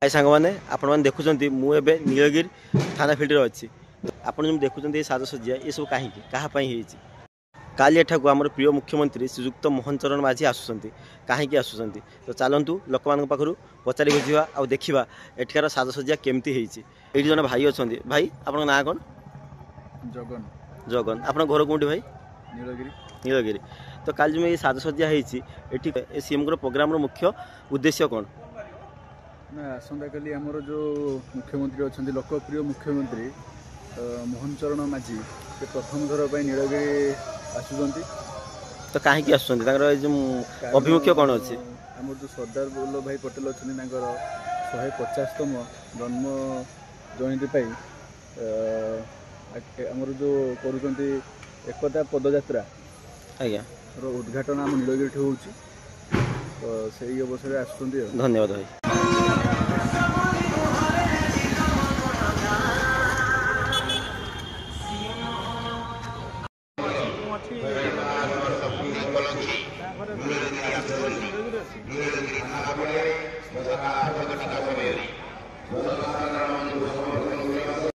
सांग मैंने आपण मैंने देखुं मुझे नीलगिरी थाना फील्ड अच्छी आपड़ जो देखुं साजसज्जा ये सब कहीं क्या काली एठाकू आम प्रिय मुख्यमंत्री श्रीजुक्त मोहन चरण माझी आसुँच कहीं आसुँच तो चलतु लोक मान पाखु पचारि बुझा आ देखा एठार साजसज्जा केमती ये जन भाई अच्छा भाई आप ना कौन जगन जगन आप घर कौटी भाई नीलगिरी नीलगिरी तो काल जो ये साजसज्जा ये सीएम प्रोग्राम मुख्य उद्देश्य कौन ना आसंता काली आमर जो मुख्यमंत्री अच्छा लोकप्रिय मुख्यमंत्री मोहन चरण माझी से प्रथम थर पर नीलगिरी आसुँच तो कहीं आसुँच अभिमुख्य कौन अच्छे आम जो सरदार वल्लभ भाई पटेल अच्छा 150तम जन्म जयंती आमर जो करुँच एकता पदयात्रा आज्ञा उद्घाटन आम नीलगिरी हो तो से अवसर आसुँच। धन्यवाद भाई।